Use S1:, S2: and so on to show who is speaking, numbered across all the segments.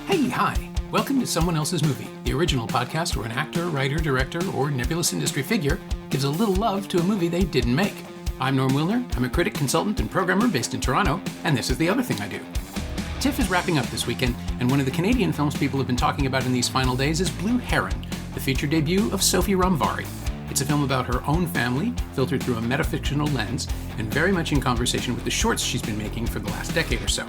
S1: Hey, hi! Welcome to Someone Else's Movie, the original podcast where an actor, writer, director, or nebulous industry figure gives a little love to a movie they didn't make. I'm Norm Wilner, I'm a critic, consultant, and programmer based in Toronto, and this is the other thing I do. TIFF is wrapping up this weekend, and one of the Canadian films people have been talking about in these final days is Blue Heron, the feature debut of Sophy Romvari. It's a film about her own family, filtered through a metafictional lens, and very much in conversation with the shorts she's been making for the last decade or so.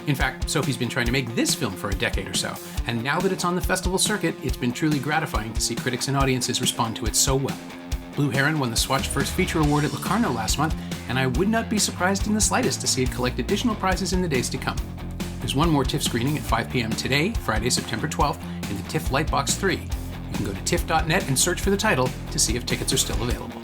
S1: In fact, Sophie's been trying to make this film for a decade or so, and now that it's on the festival circuit, it's been truly gratifying to see critics and audiences respond to it so well. Blue Heron won the Swatch First Feature Award at Locarno last month, and I would not be surprised in the slightest to see it collect additional prizes in the days to come. There's one more TIFF screening at 5 p.m. today, Friday, September 12th, in the TIFF Lightbox 3. You can go to tiff.net and search for the title to see if tickets are still available.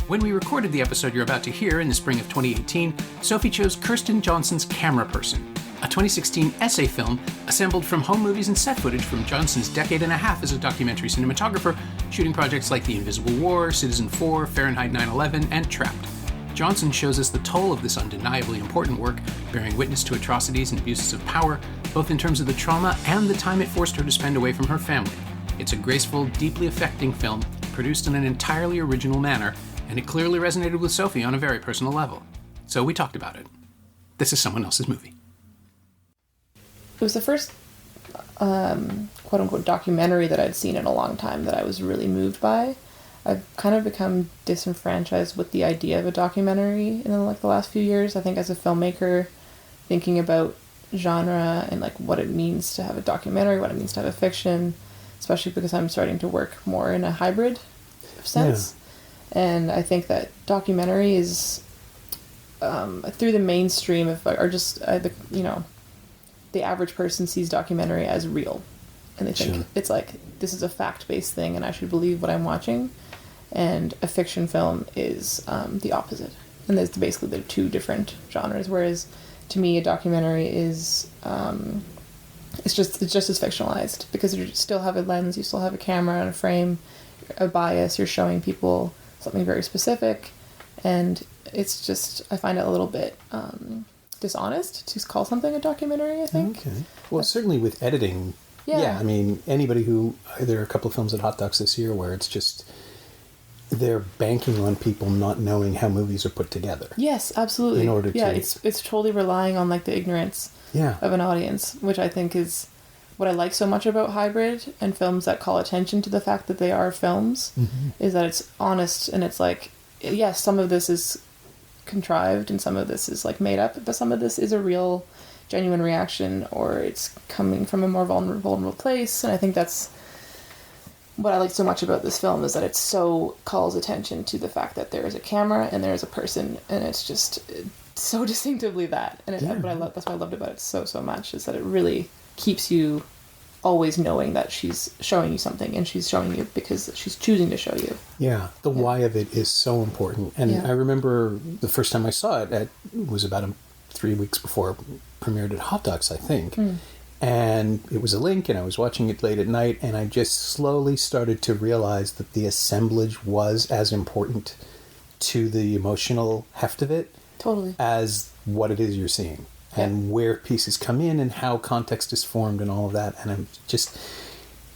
S1: When we recorded the episode you're about to hear in the spring of 2018, Sophie chose Kirsten Johnson's Cameraperson, a 2016 essay film assembled from home movies and set footage from Johnson's decade and a half as a documentary cinematographer, shooting projects like The Invisible War, Citizen 4, Fahrenheit 9/11, and Trapped. Johnson shows us the toll of this undeniably important work, bearing witness to atrocities and abuses of power, both in terms of the trauma and the time it forced her to spend away from her family. It's a graceful, deeply affecting film, produced in an entirely original manner, and it clearly resonated with Sophie on a very personal level. So we talked about it. This is Someone Else's Movie.
S2: It was the first quote-unquote documentary that I'd seen in a long time that I was really moved by. I've kind of become disenfranchised with the idea of a documentary in the last few years. I think as a filmmaker, thinking about genre and what it means to have a documentary, what it means to have a fiction, especially because I'm starting to work more in a hybrid sense. Yeah. And I think that documentary is through the mainstream of the average person sees documentary as real, and they think it's this is a fact-based thing and I should believe what I'm watching, and a fiction film is the opposite, and there's basically the two different genres, whereas to me a documentary is it's just as fictionalized, because you still have a lens, you still have a camera and a frame, a bias, you're showing people something very specific, and it's just, I find it a little bit dishonest to call something a documentary, I think.
S3: Okay. Well, certainly with editing, I mean, anybody who, there are a couple of films at Hot Docs this year where it's just, they're banking on people not knowing how movies are put together.
S2: Yes, absolutely.
S3: In order to...
S2: it's totally relying on the ignorance of an audience, which I think is what I like so much about hybrid and films that call attention to the fact that they are films, is that it's honest, and it's yes, some of this is contrived and some of this is made up, but some of this is a real genuine reaction, or it's coming from a more vulnerable place. And I think that's what I like so much about this film, is that it so calls attention to the fact that there is a camera and there is a person, and it's just so distinctively that. And that's what I loved about it so much, is that it really keeps you always knowing that she's showing you something, and she's showing you because she's choosing to show you.
S3: The why of it is so important. And I remember the first time I saw it, it was about 3 weeks before it premiered at Hot Docs, I think. And it was a link, and I was watching it late at night, and I just slowly started to realize that the assemblage was as important to the emotional heft of it as what it is you're seeing. And where pieces come in and how context is formed and all of that. And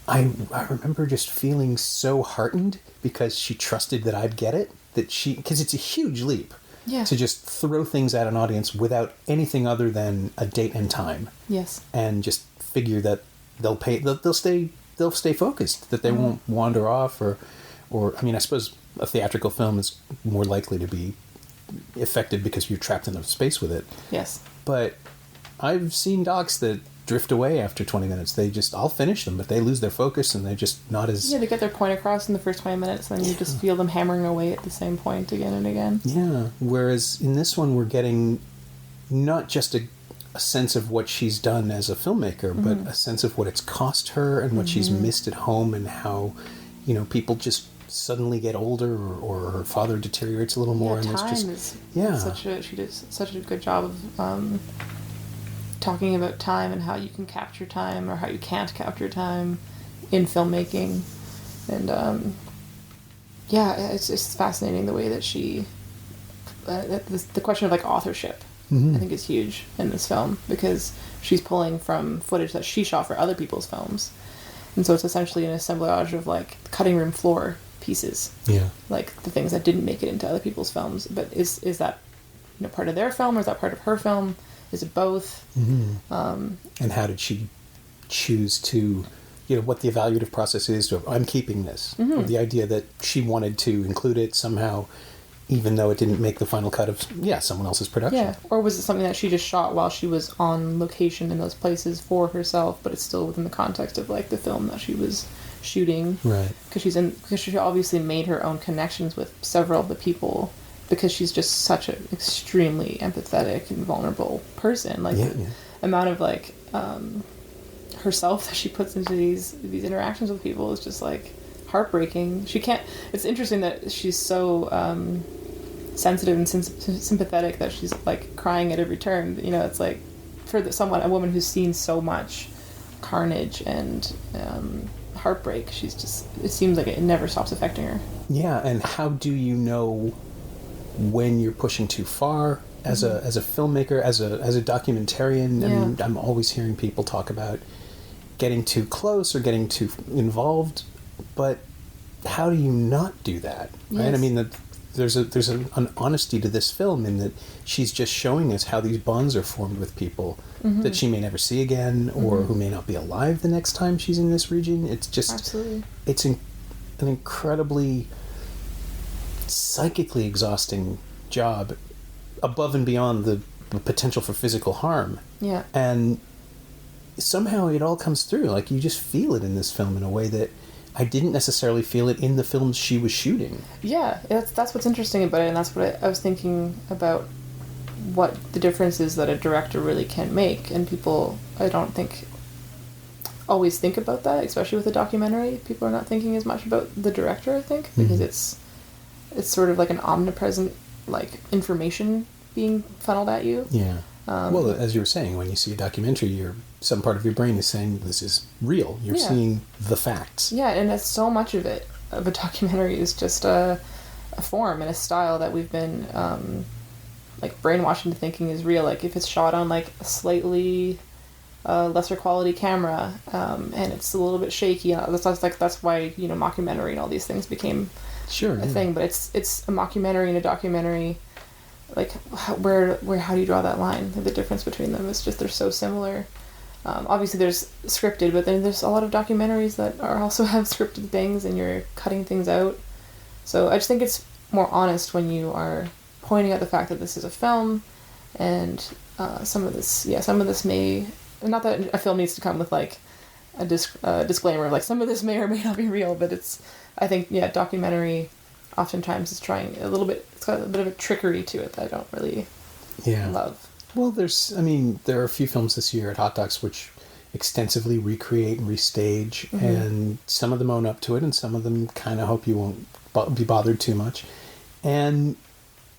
S3: I remember just feeling so heartened because she trusted that I'd get it, because it's a huge leap to just throw things at an audience without anything other than a date and time.
S2: Yes.
S3: And just figure that they'll stay focused, that they won't wander off or I mean, I suppose a theatrical film is more likely to be affected because you're trapped in a space with it.
S2: Yes.
S3: But I've seen docs that drift away after 20 minutes. I'll finish them, but they lose their focus and they're just not as...
S2: Yeah, they get their point across in the first 20 minutes, and then you just feel them hammering away at the same point again and again.
S3: Yeah, whereas in this one we're getting not just a sense of what she's done as a filmmaker, but a sense of what it's cost her and what she's missed at home, and how, people just suddenly get older, or her father deteriorates a little more, and
S2: she does such a good job of talking about time and how you can capture time or how you can't capture time in filmmaking, and it's just fascinating the way that she the question of authorship I think is huge in this film, because she's pulling from footage that she shot for other people's films. And so it's essentially an assemblage of like cutting room floor pieces.
S3: Yeah.
S2: Like the things that didn't make it into other people's films. But is that, you know, part of their film, or is that part of her film? Is it both?
S3: Mm-hmm. And how did she choose to, you know, what the evaluative process is to, I'm keeping this.
S2: Mm-hmm.
S3: Or the idea that she wanted to include it somehow, even though it didn't make the final cut of, someone else's production.
S2: Yeah, or was it something that she just shot while she was on location in those places for herself, but it's still within the context of, like, the film that she was shooting?
S3: Right.
S2: Because she obviously made her own connections with several of the people, because she's just such an extremely empathetic and vulnerable person. Like, the amount of, like, herself that she puts into these interactions with people is just, like, heartbreaking. She can't. It's interesting that she's so sensitive and sympathetic that she's like crying at every turn. You know, it's like for a woman who's seen so much carnage and heartbreak, she's just. It seems like it never stops affecting her.
S3: Yeah, and how do you know when you're pushing too far as a filmmaker, as a documentarian? I mean, I'm always hearing people talk about getting too close or getting too involved. But how do you not do that, right?
S2: Yes.
S3: I mean, there's an honesty to this film in that she's just showing us how these bonds are formed with people that she may never see again, or who may not be alive the next time she's in this region. It's just,
S2: absolutely,
S3: it's an incredibly psychically exhausting job, above and beyond the potential for physical harm.
S2: Yeah, and
S3: somehow it all comes through. Like, you just feel it in this film in a way that I didn't necessarily feel it in the films she was shooting.
S2: Yeah, that's what's interesting about it, and that's what I was thinking about, what the difference is that a director really can make. And people, I don't think, always think about that, especially with a documentary. People are not thinking as much about the director, I think, because it's sort of like an omnipresent, like, information being funneled at you.
S3: Yeah. Well, as you were saying, when you see a documentary, some part of your brain is saying this is real. You're seeing the facts.
S2: Yeah, and that's so much of it, of a documentary, is just a form and a style that we've been like brainwashed into thinking is real. Like, if it's shot on like a slightly lesser quality camera, and it's a little bit shaky, that's why, you know, mockumentary and all these things became a thing. But it's a mockumentary and a documentary. Like, how do you draw that line? The difference between them is just they're so similar. Obviously there's scripted, but then there's a lot of documentaries that also have scripted things, and you're cutting things out. So I just think it's more honest when you are pointing out the fact that this is a film, and some of this may, not that a film needs to come with like a disclaimer of like some of this may or may not be real, but I think documentary oftentimes is trying a little bit. It's got a bit of a trickery to it that I don't really love.
S3: Well, there are a few films this year at Hot Docs which extensively recreate and restage, and some of them own up to it, and some of them kind of hope you won't be bothered too much. And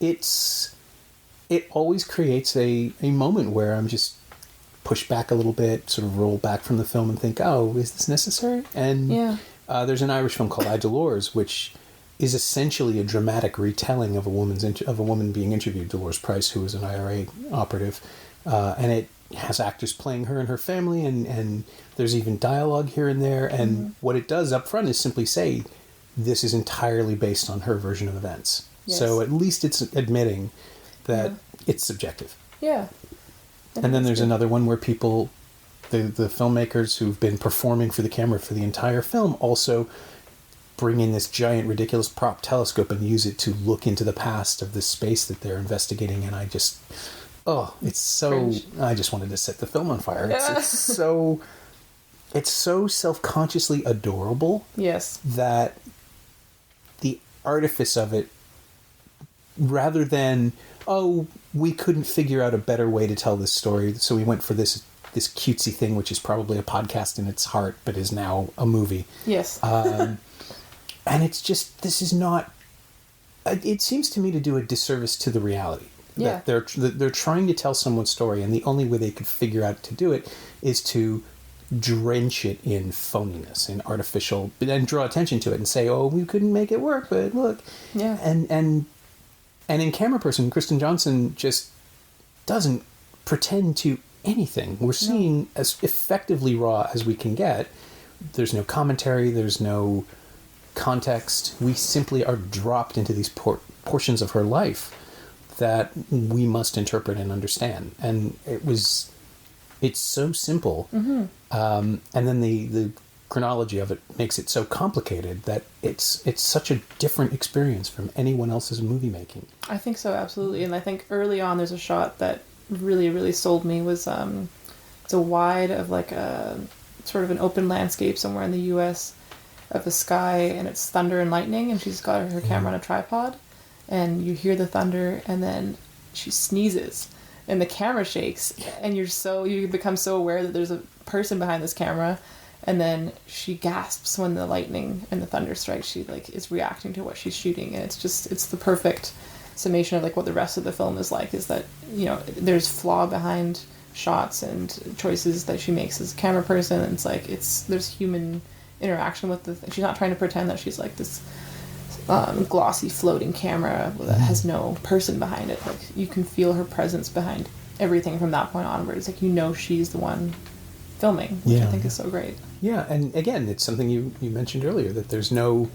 S3: it always creates a moment where I'm just pushed back a little bit, sort of roll back from the film and think, oh, is this necessary? And there's an Irish film called I, Dolores, which is essentially a dramatic retelling of a woman being interviewed, Dolores Price, who was an IRA operative, and it has actors playing her and her family, and there's even dialogue here and there, and what it does up front is simply say, this is entirely based on her version of events. Yes. So at least it's admitting that it's subjective.
S2: Yeah.
S3: And then there's another one where people, the filmmakers who've been performing for the camera for the entire film, also bring in this giant, ridiculous prop telescope and use it to look into the past of this space that they're investigating. And I just, it's so, cringe. I just wanted to set the film on fire. It's so self-consciously adorable.
S2: Yes. That
S3: the artifice of it, rather than, we couldn't figure out a better way to tell this story, so we went for this cutesy thing, which is probably a podcast in its heart, but is now a movie.
S2: Yes.
S3: And it's just, this is not, it seems to me to do a disservice to the reality.
S2: Yeah.
S3: That they're trying to tell someone's story, and the only way they could figure out to do it is to drench it in phoniness and artificial, and draw attention to it and say, we couldn't make it work, but look.
S2: Yeah.
S3: And in Cameraperson, Kirsten Johnson just doesn't pretend to anything. We're seeing as effectively raw as we can get. There's no commentary, there's no context. We simply are dropped into these portions of her life that we must interpret and understand. And it's so simple. Mm-hmm. And then the chronology of it makes it so complicated that it's such a different experience from anyone else's movie making.
S2: I think so, absolutely. And I think early on there's a shot that really, really sold me was it's a wide of like a sort of an open landscape somewhere in the US of the sky, and it's thunder and lightning, and she's got her camera on a tripod, and you hear the thunder, and then she sneezes and the camera shakes, and you become so aware that there's a person behind this camera. And then she gasps when the lightning and the thunder strikes. She like is reacting to what she's shooting, and it's the perfect summation of like what the rest of the film is like. Is that, you know, there's flaw behind shots and choices that she makes as a camera person, and it's like there's human interaction with she's not trying to pretend that she's like this glossy floating camera that has no person behind it. Like you can feel her presence behind everything from that point onwards. Like, you know, she's the one filming, which I think is so great.
S3: Yeah, and again, it's something you mentioned earlier, that there's no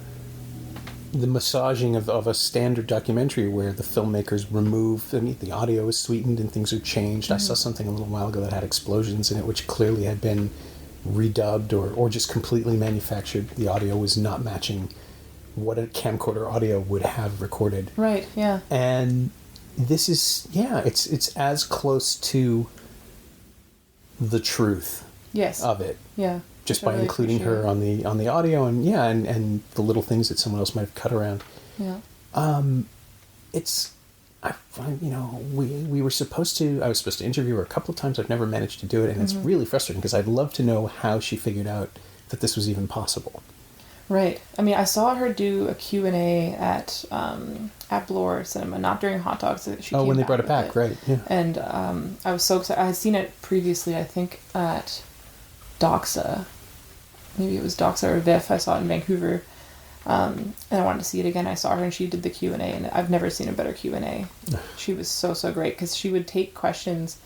S3: the massaging of a standard documentary where the filmmakers remove, I mean, the audio is sweetened and things are changed. Mm-hmm. I saw something a little while ago that had explosions in it, which clearly had been redubbed or just completely manufactured. The audio was not matching what a camcorder audio would have recorded.
S2: Right, yeah. And
S3: this is, it's as close to the truth of it.
S2: Yeah.
S3: Just by including her on the audio and the little things that someone else might have cut around.
S2: Yeah.
S3: We were supposed to. I was supposed to interview her a couple of times. I've never managed to do it, and it's really frustrating because I'd love to know how she figured out that this was even possible.
S2: Right. I mean, I saw her do a Q&A at Bloor Cinema, not during Hot Dogs.
S3: When they brought it back, right? Yeah.
S2: And I was so excited. I had seen it previously, I think, at Doxa. Maybe it was Doxa or VIFF. I saw it in Vancouver. And I wanted to see it again. I saw her and she did the Q&A, and I've never seen a better Q&A. She was so great because she would take questions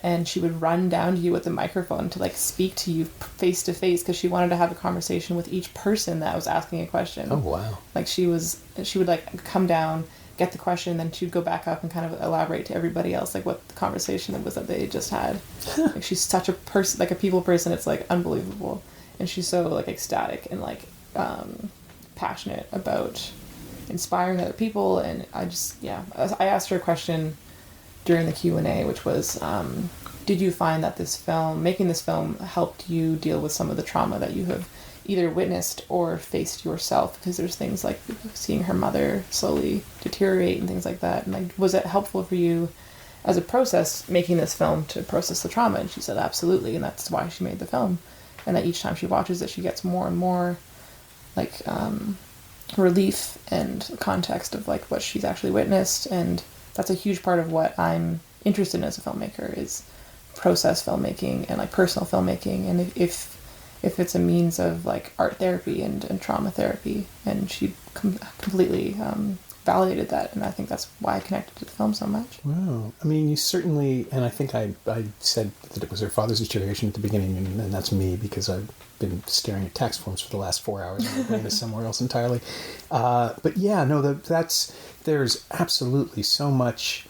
S2: and she would run down to you with the microphone to like speak to you face to face because she wanted to have a conversation with each person that was asking a question.
S3: Oh, wow.
S2: Like she would like come down, get the question, then she'd go back up and kind of elaborate to everybody else like what the conversation was that they just had. Like, she's such a person, like a people person. It's like unbelievable. And she's so like ecstatic and like passionate about inspiring other people. And I asked her a question during the Q&A, which was, did you find that making this film helped you deal with some of the trauma that you have either witnessed or faced yourself? Because there's things like seeing her mother slowly deteriorate and things like that. And like, was it helpful for you as a process making this film to process the trauma? And she said absolutely, and that's why she made the film. And that each time she watches it, she gets more and more like relief and context of like what she's actually witnessed. And that's a huge part of what I'm interested in as a filmmaker, is process filmmaking and like personal filmmaking. And if it's a means of like art therapy and trauma therapy, and she completely validated that, and I think that's why I connected to the film so much.
S3: Wow. I mean, you certainly, and I think I said that it was her father's deterioration at the beginning, and that's me because I've been staring at tax forms for the last 4 hours and my brain is somewhere else entirely. But yeah, no, there's absolutely so much.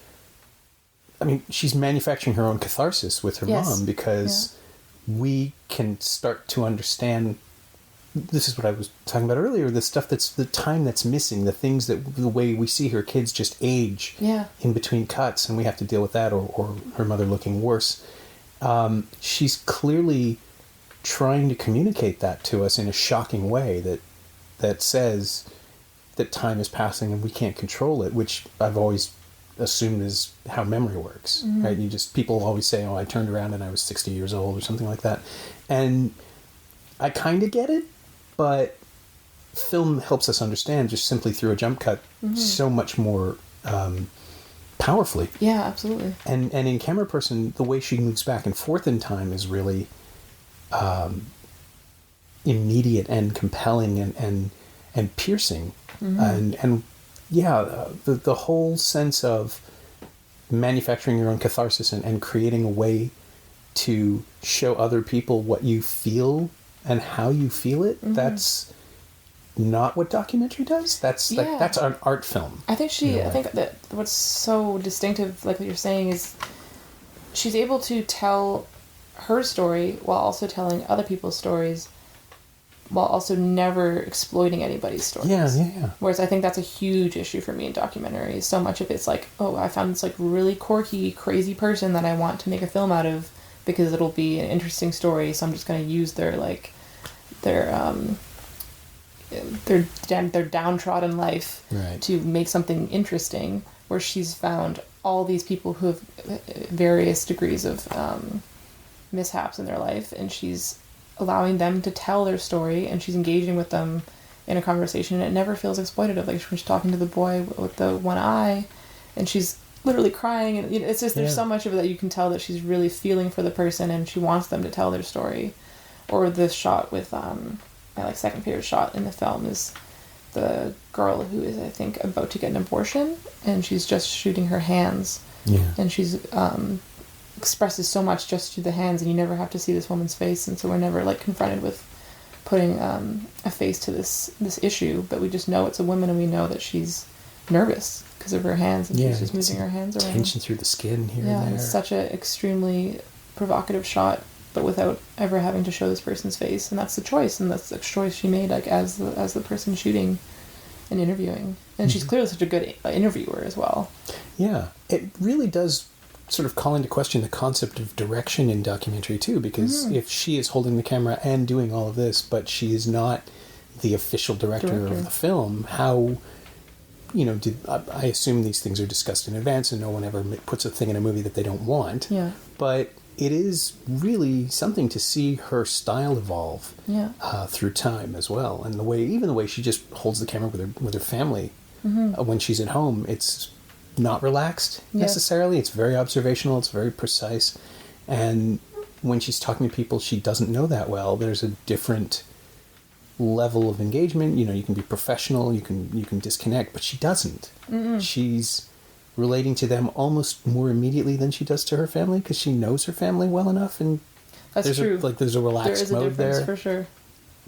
S3: I mean, she's manufacturing her own catharsis with her mom because we can start to understand. This is what I was talking about earlier, the stuff that's the time that's missing, the things that the way we see her kids just age in between cuts, and we have to deal with that, or her mother looking worse. She's clearly trying to communicate that to us in a shocking way that says that time is passing and we can't control it, which I've always assumed is how memory works, right? People always say, I turned around and I was 60 years old or something like that. And I kind of get it, but film helps us understand just simply through a jump cut so much more powerfully.
S2: Yeah, absolutely.
S3: And in Cameraperson, the way she moves back and forth in time is really immediate and compelling and piercing. And the whole sense of manufacturing your own catharsis and creating a way to show other people what you feel and how you feel it. That's not what documentary does. That's that's an art film.
S2: I think that what's so distinctive, like what you're saying, is she's able to tell her story while also telling other people's stories, while also never exploiting anybody's stories.
S3: Yeah.
S2: Whereas I think that's a huge issue for me in documentaries. So much of it's like, oh, I found this like really quirky, crazy person that I want to make a film out of because it'll be an interesting story. So I'm just going to use their downtrodden life to make something interesting. Where she's found all these people who have various degrees of mishaps in their life, and she's allowing them to tell their story, and she's engaging with them in a conversation, and it never feels exploitative. Like she's talking to the boy with the one eye, and she's literally crying, and it's just there's so much of it that you can tell that she's really feeling for the person, and she wants them to tell their story. Or the shot with my second favorite shot in the film is the girl who is, I think, about to get an abortion, and she's just shooting her hands, and she's expresses so much just through the hands, and you never have to see this woman's face, and so we're never like confronted with putting a face to this issue, but we just know it's a woman, and we know that she's nervous because of her hands, and she's just moving her hands around.
S3: Tension through the skin here and there.
S2: It's such an extremely provocative shot, but without ever having to show this person's face, and that's the choice, and that's the choice she made, like as the person shooting and interviewing, and she's clearly such a good interviewer as well. Yeah,
S3: it really does sort of call into question the concept of direction in documentary too, because if she is holding the camera and doing all of this, but she is not the official director of the film, how, I assume these things are discussed in advance and no one ever puts a thing in a movie that they don't want.
S2: Yeah.
S3: But it is really something to see her style evolve through time as well, and the way she just holds the camera with her family when she's at home. It's not relaxed necessarily. It's very observational. It's very precise, and when she's talking to people she doesn't know that well, there's a different level of engagement. You can be professional. You can disconnect, but she doesn't. She's relating to them almost more immediately than she does to her family, because she knows her family well enough, and
S2: that's true.
S3: There's a relaxed mode there
S2: for sure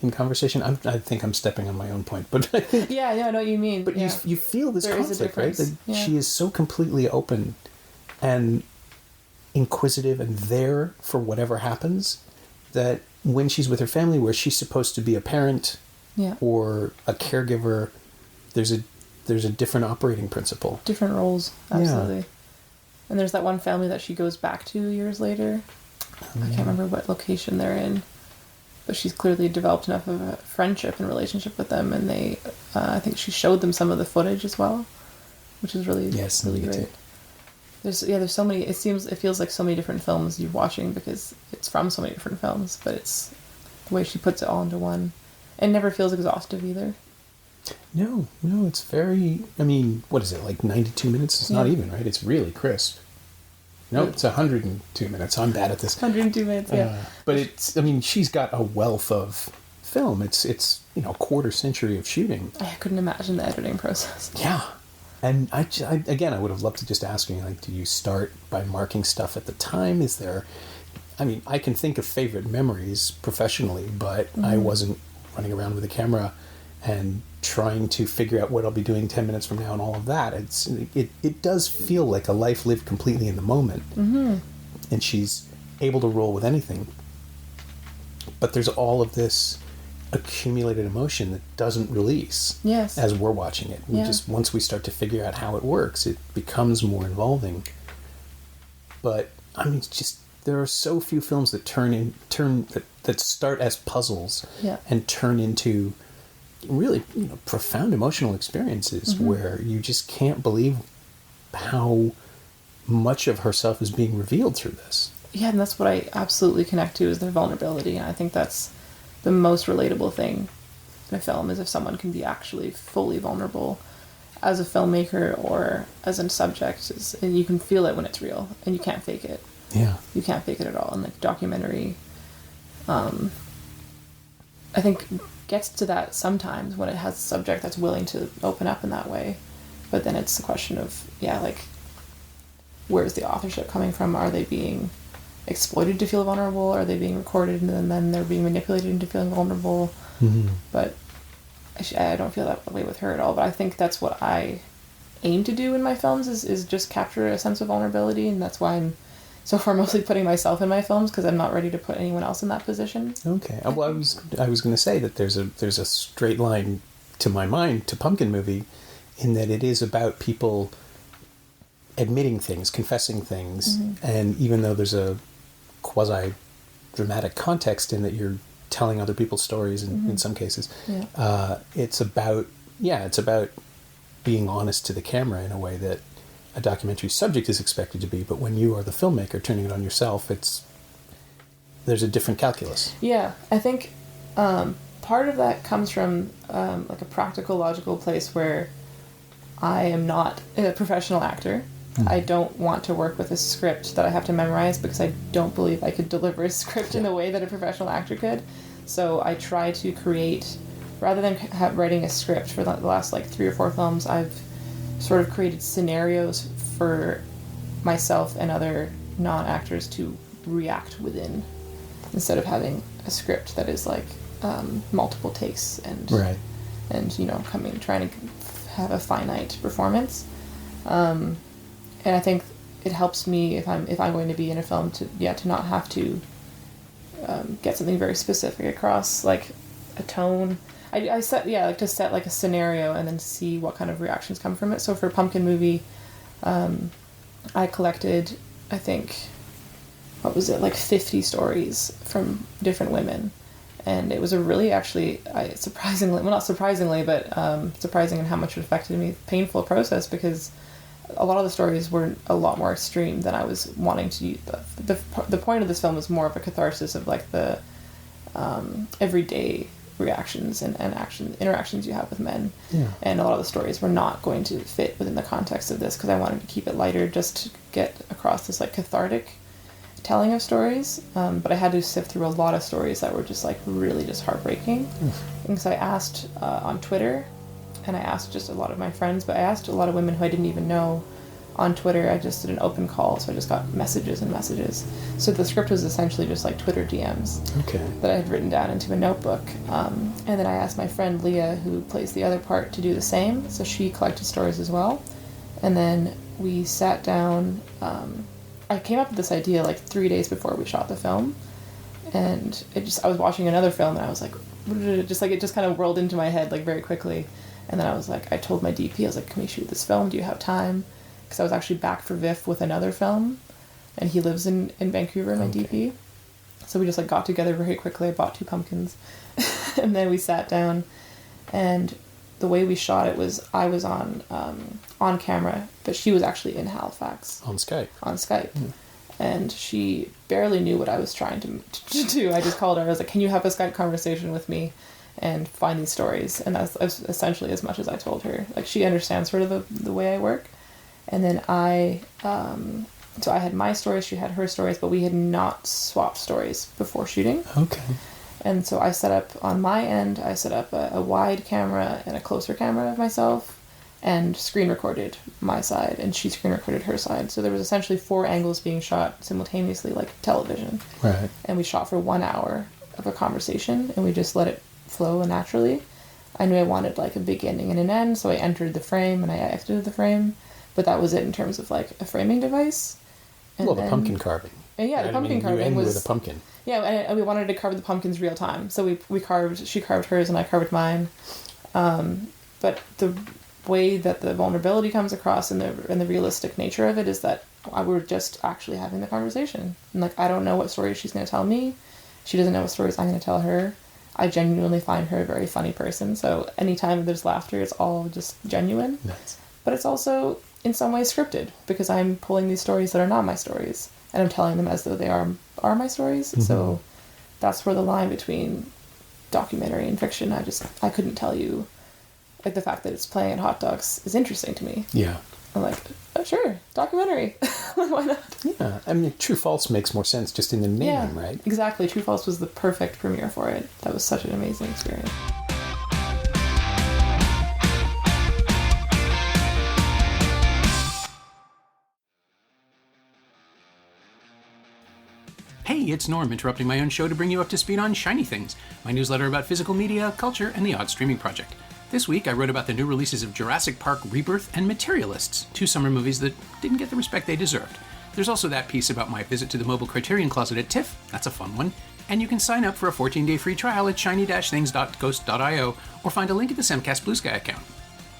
S3: in conversation. I think I'm stepping on my own point, but I think,
S2: I know what you mean.
S3: But you feel this conflict, right? That she is so completely open and inquisitive and there for whatever happens, that when she's with her family, where she's supposed to be a parent or a caregiver, there's a different operating principle.
S2: Different roles, absolutely. Yeah. And there's that one family that she goes back to years later. I can't remember what location they're in, but she's clearly developed enough of a friendship and relationship with them, and they, I think she showed them some of the footage as well, which is really really great. There's so many. It feels like so many different films you're watching, because it's from so many different films, but it's the way she puts it all into one. It never feels exhaustive either.
S3: No, it's very, what is it, like 92 minutes? It's not even, right? It's really crisp. No, it's 102 minutes. I'm bad at this.
S2: 102 minutes, yeah.
S3: But it's, she's got a wealth of film. It's a quarter century of shooting.
S2: I couldn't imagine the editing process.
S3: Yeah. And I would have loved to just ask you, do you start by marking stuff at the time? Is there, I can think of favorite memories professionally, but I wasn't running around with a camera and trying to figure out what I'll be doing 10 minutes from now and all of that. It does feel like a life lived completely in the moment. And she's able to roll with anything. But there's all of this accumulated emotion that doesn't release as we're watching it. We just, once we start to figure out how it works, it becomes more involving. But it's just, there are so few films that that start as puzzles and turn into really profound emotional experiences where you just can't believe how much of herself is being revealed through this.
S2: Yeah, and that's what I absolutely connect to, is their vulnerability, and I think that's the most relatable thing in a film, is if someone can be actually fully vulnerable as a filmmaker or as a subject, and you can feel it when it's real, and you can't fake it.
S3: Yeah.
S2: You can't fake it at all. And like documentary, I think gets to that sometimes when it has a subject that's willing to open up in that way, but then it's a question of where's the authorship coming from? Are they being exploited to feel vulnerable? Are they being recorded and then they're being manipulated into feeling vulnerable?
S3: Mm-hmm.
S2: But I don't feel that way with her at all. But I think that's what I aim to do in my films is just capture a sense of vulnerability, and that's why I'm so far mostly putting myself in my films, because I'm not ready to put anyone else in that position.
S3: Okay. Well, I was going to say that there's a straight line to my mind to Pumpkin Movie, in that it is about people admitting things, confessing things,
S2: Mm-hmm.
S3: and even though there's a quasi dramatic context in that you're telling other people's stories in some cases, it's about being honest to the camera in a way that a documentary subject is expected to be, but when you are the filmmaker turning it on yourself, there's a different calculus.
S2: Yeah, I think part of that comes from like a practical, logical place where I am not a professional actor. Mm-hmm. I don't want to work with a script that I have to memorize, because I don't believe I could deliver a script in the way that a professional actor could. So I try to create, rather than writing a script for the last 3 or 4 films, I've sort of created scenarios for myself and other non-actors to react within, instead of having a script that is multiple takes and trying to have a finite performance. And I think it helps me if I'm going to be in a film to not have to get something very specific across, like a tone. I set to set a scenario and then see what kind of reactions come from it. So for Pumpkin Movie, I collected, I think, 50 stories from different women, and it was a really surprising in how much it affected me, painful process, because a lot of the stories were a lot more extreme than I was wanting to use. The point of this film was more of a catharsis of the everyday reactions and interactions you have with men. Yeah. And a lot of the stories were not going to fit within the context of this, because I wanted to keep it lighter, just to get across this cathartic telling of stories. But I had to sift through a lot of stories that were just really just heartbreaking. And so I asked on Twitter, and I asked just a lot of my friends, but I asked a lot of women who I didn't even know on Twitter. I just did an open call, so I just got messages and messages. So the script was essentially just Twitter DMs that I had written down into a notebook. And then I asked my friend Leah, who plays the other part, to do the same. So she collected stories as well. And then we sat down. I came up with this idea 3 days before we shot the film. And I was watching another film, and I was it just kind of whirled into my head very quickly. And then I told my DP, I was can we shoot this film? Do you have time? Because I was actually back for VIFF with another film, and he lives in Vancouver, my DP. So we just got together very quickly. I bought 2 pumpkins, and then we sat down, and the way we shot it was I was on camera, but she was actually in Halifax.
S3: On Skype. Mm.
S2: And she barely knew what I was trying to do. I just called her. I was can you have a Skype conversation with me and find these stories? And that's essentially as much as I told her. She understands sort of the way I work. And then so I had my stories, she had her stories, but we had not swapped stories before shooting.
S3: Okay.
S2: And so I set up, on my end, a wide camera and a closer camera of myself, and screen recorded my side, and she screen recorded her side. So there was essentially 4 angles being shot simultaneously, like television.
S3: Right. And
S2: we shot for 1 hour of a conversation, and we just let it flow naturally. I knew I wanted a beginning and an end, so I entered the frame and I exited the frame. But that was it in terms of a framing device. And
S3: the pumpkin carving.
S2: And the pumpkin carving
S3: you end
S2: was
S3: with a pumpkin.
S2: Yeah, and we wanted to carve the pumpkins real time, so she carved hers and I carved mine. But the way that the vulnerability comes across and the realistic nature of it is that we're just actually having the conversation. And I don't know what stories she's going to tell me. She doesn't know what stories I'm going to tell her. I genuinely find her a very funny person, so anytime there's laughter, it's all just genuine.
S3: Nice.
S2: But it's also in some ways scripted, because I'm pulling these stories that are not my stories, and I'm telling them as though they are my stories. Mm-hmm. So that's where the line between documentary and fiction, I couldn't tell you. The fact that it's playing at hot dogs is interesting to me.
S3: Yeah.
S2: I'm oh, sure, documentary. Why not?
S3: Yeah, I mean, True False makes more sense just in the name, right?
S2: Exactly. True False was the perfect premiere for it. That was such an amazing experience.
S1: Hey, it's Norm, interrupting my own show to bring you up to speed on Shiny Things, my newsletter about physical media, culture, and the odd streaming project. This week, I wrote about the new releases of Jurassic Park Rebirth and Materialists, 2 summer movies that didn't get the respect they deserved. There's also that piece about my visit to the mobile Criterion Closet at TIFF, that's a fun one, and you can sign up for a 14-day free trial at shiny-things.ghost.io or find a link at the Semcast Blue Sky account.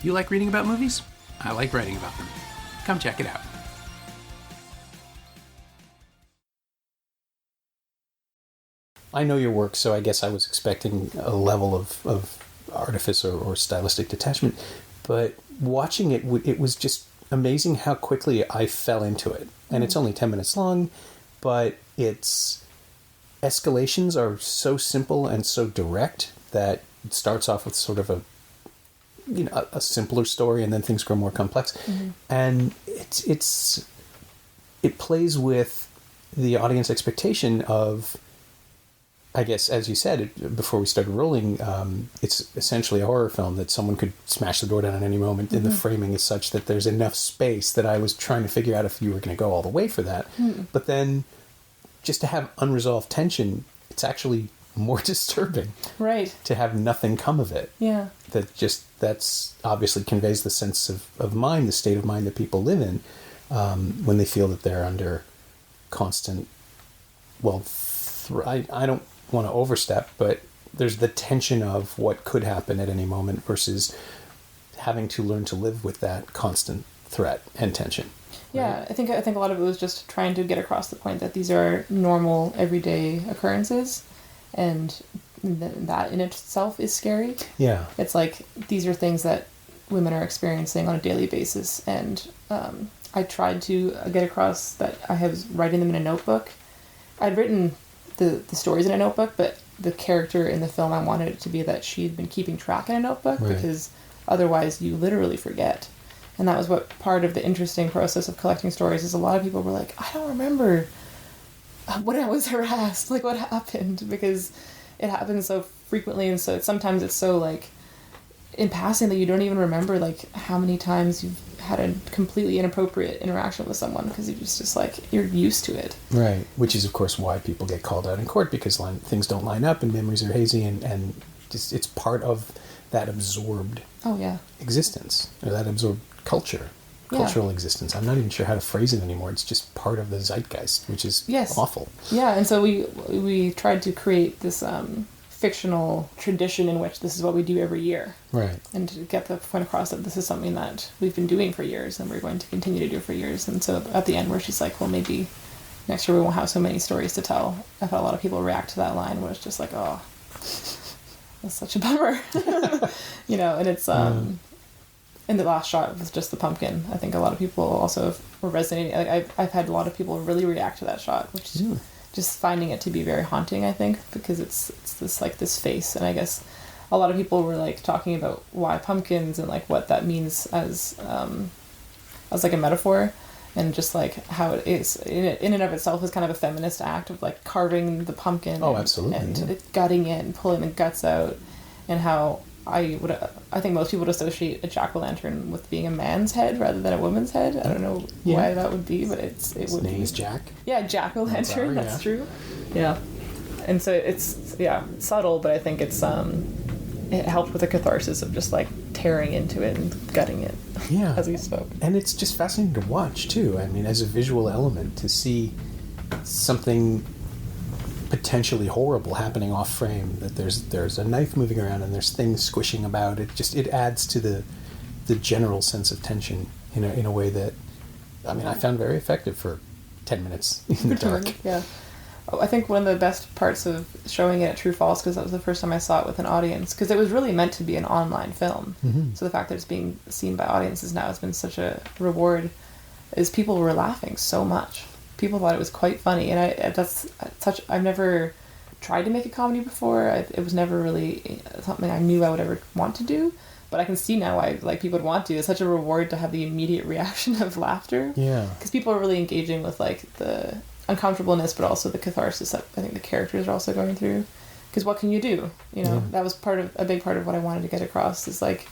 S1: You like reading about movies? I like writing about them. Come check it out.
S3: I know your work, so I guess I was expecting a level of artifice or stylistic detachment. But watching it, it was just amazing how quickly I fell into it. And it's only 10 minutes long, but its escalations are so simple and so direct that it starts off with sort of a simpler story, and then things grow more complex. And it plays with the audience expectation of, I guess, as you said before we started rolling, it's essentially a horror film that someone could smash the door down at any moment, and the framing is such that there's enough space that I was trying to figure out if you were going to go all the way for that. But then just to have unresolved tension, it's actually more disturbing.
S2: Right.
S3: To have nothing come of it.
S2: Yeah.
S3: That's obviously conveys the sense of mind, the state of mind that people live in when they feel that they're under constant, I don't want to overstep, but there's the tension of what could happen at any moment versus having to learn to live with that constant threat and tension.
S2: Yeah,
S3: right?
S2: I think a lot of it was just trying to get across the point that these are normal, everyday occurrences, and that in itself is scary.
S3: Yeah.
S2: It's like, these are things that women are experiencing on a daily basis, and I tried to get across that I was writing them in a notebook. I'd written the stories in a notebook, but the character in the film, I wanted it to be that she'd been keeping track in a notebook, right, because otherwise you literally forget. And that was what part of the interesting process of collecting stories is. A lot of people were like, I don't remember when I was harassed, like what happened, because it happens so frequently, and so sometimes it's so like in passing that you don't even remember like how many times you've had a completely inappropriate interaction with someone, because you're just like, you're used to it. Right.
S3: Which is, of course, why people get called out in court, because things don't line up and memories are hazy, and just, it's part of that absorbed existence, or that absorbed cultural existence. I'm not even sure how to phrase it anymore. It's just part of the zeitgeist, which is awful.
S2: Yeah, and so we tried to create this fictional tradition in which this is what we do every year.
S3: Right.
S2: And to get the point across that this is something that we've been doing for years and we're going to continue to do for years. And so at the end where she's like, well, maybe next year we won't have so many stories to tell. I've had a lot of people react to that line where it's just like, oh, that's such a bummer. And it's and the last shot was just the pumpkin. I think a lot of people also were resonating. Like I've had a lot of people really react to that shot, which is just finding it to be very haunting, I think, because it's this like this face. And I guess a lot of people were like talking about why pumpkins and like what that means as like a metaphor, and just like how it is in and of itself is kind of a feminist act of like carving the pumpkin.
S3: Oh, absolutely.
S2: And gutting it and pulling the guts out, and how I think most people would associate a jack-o'-lantern with being a man's head rather than a woman's head. I don't know why that would be, but it would be. His
S3: name is Jack?
S2: Yeah, jack-o'-lantern, that's true. Yeah. And so it's subtle, but I think it's it helped with the catharsis of just like tearing into it and gutting it as we spoke.
S3: And it's just fascinating to watch too. I mean, as a visual element, to see something potentially horrible happening off frame, that there's a knife moving around and there's things squishing about. It adds to the general sense of tension in a way that, I mean, I found very effective for 10 minutes in the dark.
S2: Yeah. I think one of the best parts of showing it at True False, because that was the first time I saw it with an audience, because it was really meant to be an online film. So the fact that it's being seen by audiences now has been such a reward, is people were laughing so much. People thought it was quite funny, and I've never tried to make a comedy before. It was never really something I knew I would ever want to do, but I can see now why like people would want to. It's such a reward to have the immediate reaction of laughter. Yeah, because people are really engaging with like the uncomfortableness, but also the catharsis that I think the characters are also going through. Because what can you do? That was a big part of what I wanted to get across. Is like,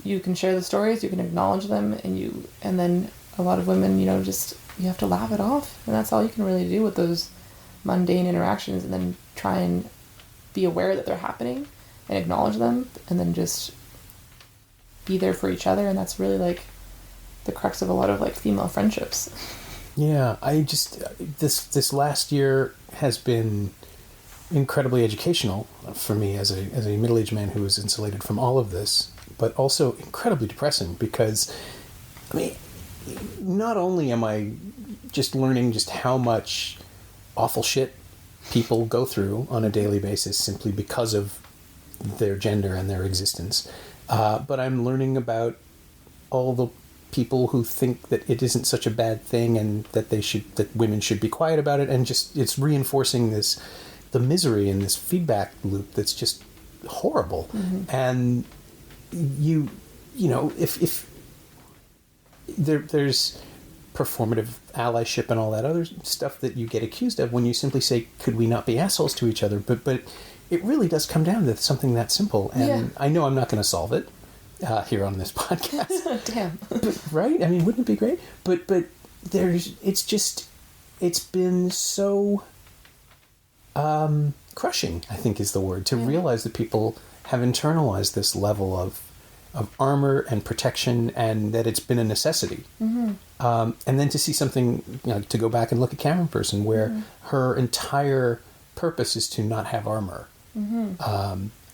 S2: you can share the stories, you can acknowledge them, and then a lot of women, just you have to laugh it off, and that's all you can really do with those mundane interactions and then try and be aware that they're happening and acknowledge them and then just be there for each other. And that's really like the crux of a lot of like female friendships.
S3: Yeah, I just, this last year has been incredibly educational for me as a middle-aged man who is insulated from all of this, but also incredibly depressing because, I mean, not only am I just learning just how much awful shit people go through on a daily basis simply because of their gender and their existence, but I'm learning about all the people who think that it isn't such a bad thing and that that women should be quiet about it, and just it's reinforcing the misery in this feedback loop that's just horrible. Mm-hmm. And you know, if there's performative allyship and all that other stuff that you get accused of when you simply say, could we not be assholes to each other? But it really does come down to something that simple. And I know I'm not going to solve it here on this podcast.
S2: Damn.
S3: But, right? I mean, wouldn't it be great? But it's been so crushing, I think is the word, to realize that people have internalized this level of armor and protection, and that it's been a necessity. Mm-hmm. And then to see something, you know, to go back and look at Cameraperson, where her entire purpose is to not have armor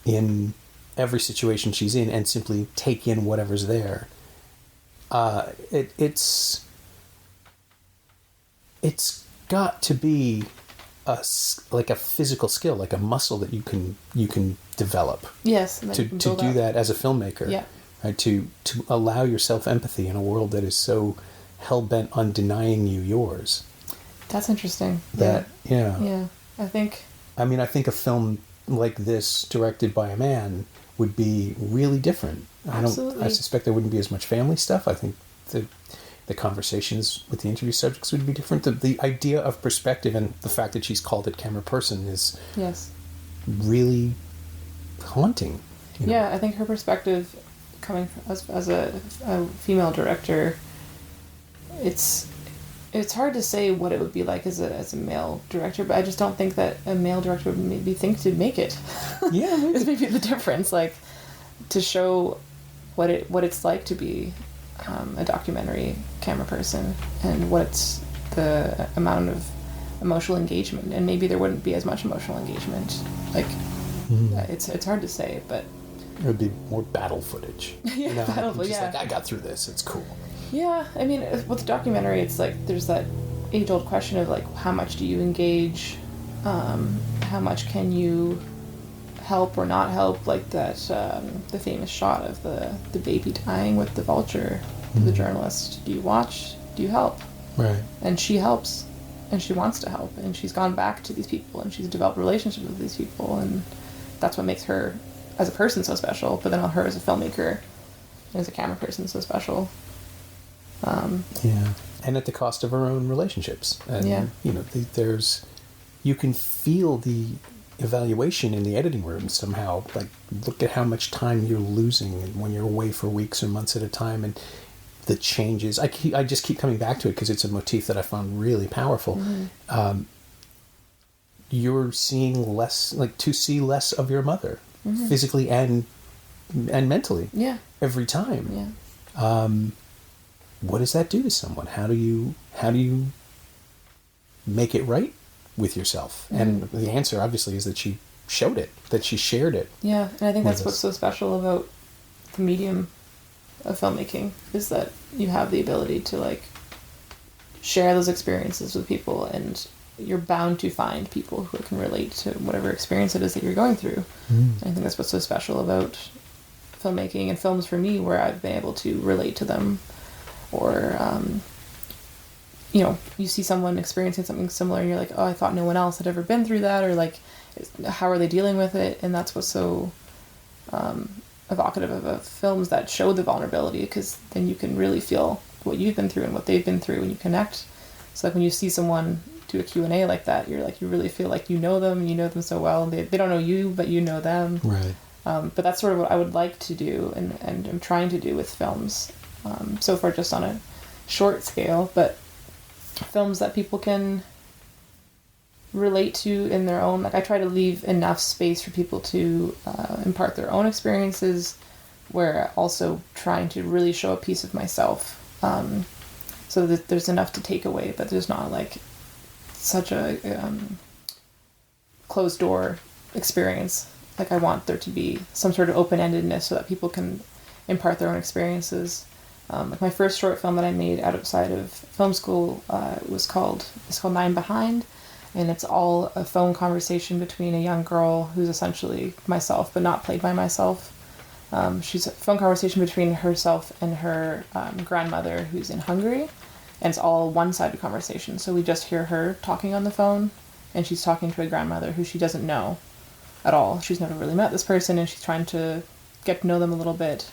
S3: in every situation she's in, and simply take in whatever's there. It's got to be like a physical skill, like a muscle that you can develop.
S2: Yes,
S3: to do that as a filmmaker.
S2: Yeah.
S3: Right, to allow yourself empathy in a world that is so hell bent on denying you yours.
S2: That's interesting.
S3: Yeah.
S2: I think
S3: a film like this, directed by a man, would be really different.
S2: Absolutely.
S3: I suspect there wouldn't be as much family stuff. I think the conversations with the interview subjects would be different. The idea of perspective and the fact that she's called it Cameraperson is really haunting. You know?
S2: Yeah, I think her perspective, coming from, as a female director, it's hard to say what it would be like as a male director, but I just don't think that a male director would maybe think to make it.
S3: Yeah,
S2: it's maybe the difference, like to show what it's like to be a documentary camera person, and what's the amount of emotional engagement, and maybe there wouldn't be as much emotional engagement. Like it's hard to say, but
S3: it would be more battle footage.
S2: Yeah, battle footage.
S3: Like, I got through this. It's cool.
S2: Yeah, I mean, with the documentary, it's like there's that age-old question of like, how much do you engage? How much can you help or not help? Like that, the famous shot of the baby dying with the vulture, the journalist. Do you watch? Do you help?
S3: Right.
S2: And she helps, and she wants to help, and she's gone back to these people, and she's developed relationships with these people, and that's what makes her as a person so special. But then her as a filmmaker, and as a camera person, so special.
S3: And at the cost of our own relationships. And, you know, you can feel the evaluation in the editing room somehow. Like, look at how much time you're losing when you're away for weeks or months at a time, and the changes. I just keep coming back to it because it's a motif that I found really powerful. Mm-hmm. You're seeing less, like, to see less of your mother, physically and mentally.
S2: Yeah.
S3: Every time.
S2: Yeah.
S3: What does that do to someone? How do you make it right with yourself? And the answer, obviously, is that she showed it, that she shared it.
S2: Yeah, and I think that's what's so special about the medium of filmmaking, is that you have the ability to, like, share those experiences with people, and you're bound to find people who can relate to whatever experience it is that you're going through. I think that's what's so special about filmmaking and films for me, where I've been able to relate to them. Or, you know, you see someone experiencing something similar and you're like, oh, I thought no one else had ever been through that, or like, how are they dealing with it? And that's what's so evocative of films that show the vulnerability, because then you can really feel what you've been through and what they've been through, and you connect. So like when you see someone do a Q&A like that, you're like, you really feel like you know them, and you know them so well, and they don't know you, but you know them.
S3: Right.
S2: But that's sort of what I would like to do, and I'm trying to do with films. So far just on a short scale, but films that people can relate to in their own, like I try to leave enough space for people to impart their own experiences, where also trying to really show a piece of myself, so that there's enough to take away, but there's not like such a closed door experience. Like I want there to be some sort of open-endedness so that people can impart their own experiences. Like my first short film that I made outside of film school it's called Nine Behind, and it's all a phone conversation between a young girl who's essentially myself, but not played by myself. She's a phone conversation between herself and her grandmother who's in Hungary, and it's all one-sided conversation. So we just hear her talking on the phone, and she's talking to a grandmother who she doesn't know at all. She's never really met this person, and she's trying to get to know them a little bit.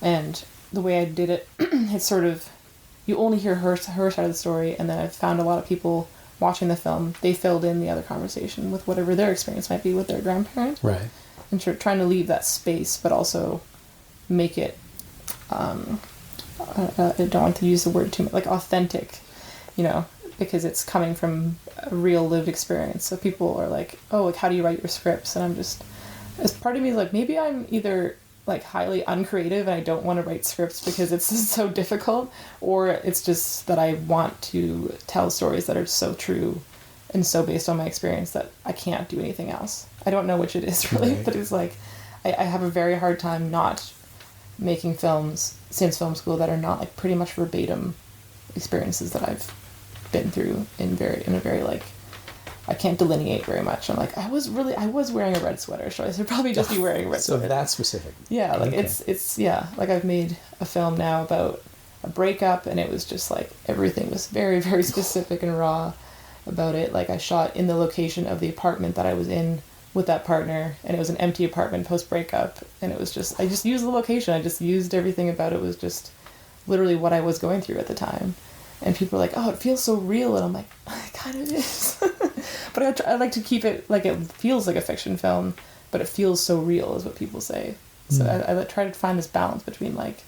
S2: And the way I did it, it's sort of, you only hear her side of the story, and then I've found a lot of people watching the film, they filled in the other conversation with whatever their experience might be with their grandparent.
S3: Right.
S2: And trying to leave that space, but also make it, I don't want to use the word too much, like authentic, because it's coming from a real lived experience. So people are like, oh, like, how do you write your scripts? And I'm just, as part of me is like, maybe I'm either like highly uncreative and I don't want to write scripts because it's so difficult, or it's just that I want to tell stories that are so true and so based on my experience that I can't do anything else. I don't know which it is really, right. But it's like, I have a very hard time not making films since film school that are not like pretty much verbatim experiences that I've been through in a very like, I can't delineate very much. I'm like, I was wearing a red sweater, so I should probably just be wearing a red sweater.
S3: So that's specific.
S2: Yeah, like
S3: okay.
S2: it's like I've made a film now about a breakup, and it was just like everything was very, very specific and raw about it. Like I shot in the location of the apartment that I was in with that partner, and it was an empty apartment post breakup, and it was just, I just used the location. I just used everything about it was just literally what I was going through at the time. And people are like, oh, it feels so real. And I'm like, it kind of is. But I like to keep it like it feels like a fiction film, but it feels so real is what people say. So I try to find this balance between like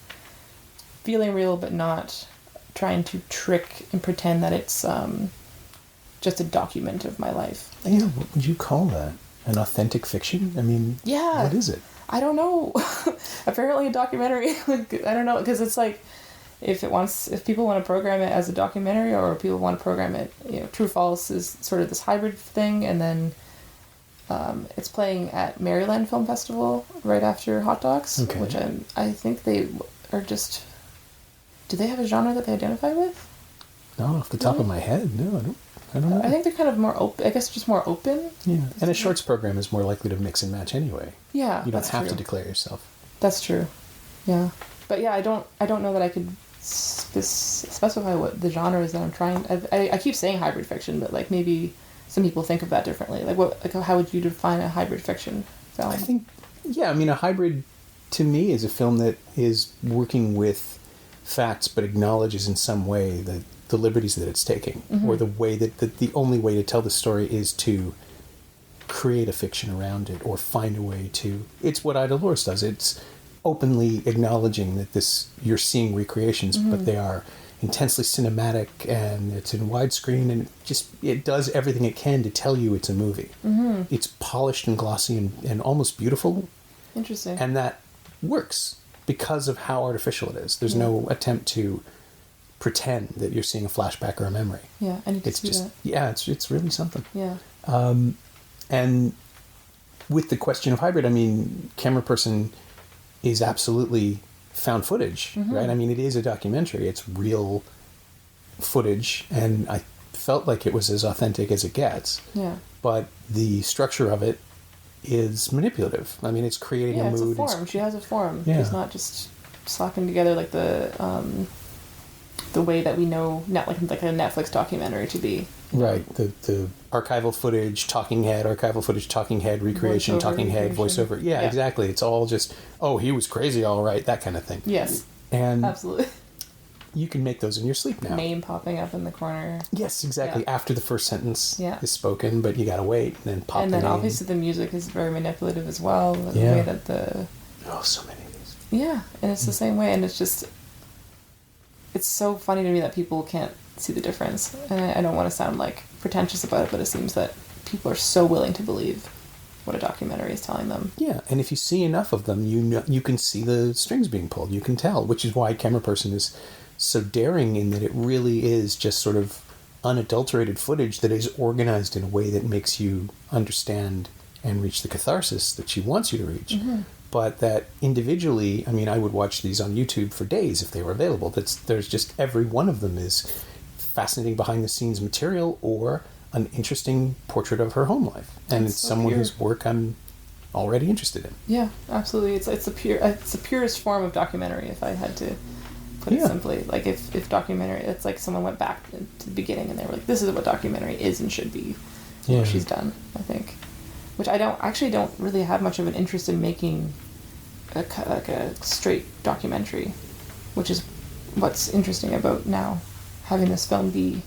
S2: feeling real but not trying to trick and pretend that it's just a document of my life.
S3: Like, yeah, what would you call that? An authentic fiction? I mean,
S2: yeah.
S3: What is it?
S2: I don't know. Apparently a documentary. I don't know, because it's like, if people want to program it as a documentary, or people want to program it, True False is sort of this hybrid thing, and then it's playing at Maryland Film Festival right after Hot Docs, okay. Which I think they are just, do they have a genre that they identify with?
S3: Not off the top of my head, no, I don't know.
S2: I think they're kind of more open, I guess just more open.
S3: Yeah, and a shorts program is more likely to mix and match anyway.
S2: Yeah,
S3: you don't have to declare yourself.
S2: That's true, yeah. But yeah, I don't know that I could specify what the genre is that I'm trying. I keep saying hybrid fiction, but like maybe some people think of that differently. Like how would you define a hybrid fiction film?
S3: I think, a hybrid to me is a film that is working with facts but acknowledges in some way the liberties that it's taking, mm-hmm. or the way that the only way to tell the story is to create a fiction around it, or find a way to. It's what Ida Loris does. It's openly acknowledging that you're seeing recreations, mm-hmm. but they are intensely cinematic, and it's in widescreen, and it does everything it can to tell you it's a movie. Mm-hmm. It's polished and glossy and almost beautiful.
S2: Interesting.
S3: And that works because of how artificial it is. There's no attempt to pretend that you're seeing a flashback or a memory.
S2: Yeah, I need to see that.
S3: Yeah, it's really something.
S2: Yeah.
S3: And with the question of hybrid, I mean, Cameraperson is absolutely found footage, mm-hmm. right? I mean, it is a documentary. It's real footage, and I felt like it was as authentic as it gets.
S2: Yeah.
S3: But the structure of it is manipulative. I mean, it's creating a mood.
S2: Yeah, it's a form. She has a form.
S3: Yeah.
S2: She's not just slapping together like the way that we know, not like a Netflix documentary to be.
S3: Right. The archival footage, talking head, recreation, talking head, voiceover. Yeah, exactly. It's all just, oh, he was crazy, all right, that kind of thing.
S2: Yes.
S3: And
S2: absolutely.
S3: You can make those in your sleep now.
S2: Name popping up in the corner.
S3: Yes, exactly. Yeah. After the first sentence is spoken, but you gotta wait and then pop
S2: and
S3: the
S2: then
S3: name.
S2: Obviously the music is very manipulative as well. The way that
S3: so many of these.
S2: Yeah, and it's the same way, and it's just, it's so funny to me that people can't see the difference. And I don't want to sound like pretentious about it, but it seems that people are so willing to believe what a documentary is telling them.
S3: Yeah, and if you see enough of them, you can see the strings being pulled. You can tell, which is why Cameraperson is so daring in that it really is just sort of unadulterated footage that is organized in a way that makes you understand and reach the catharsis that she wants you to reach. Mm-hmm. But that individually, I mean, I would watch these on YouTube for days if they were available. There's just every one of them is fascinating behind-the-scenes material or an interesting portrait of her home life, and it's someone whose work I'm already interested in.
S2: Yeah, absolutely. It's the purest form of documentary, if I had to put it simply. Like if documentary, it's like someone went back to the beginning and they were like, "This is what documentary is and should be." What she's done, I think. Which I don't really have much of an interest in making a straight documentary, which is what's interesting about now having this film be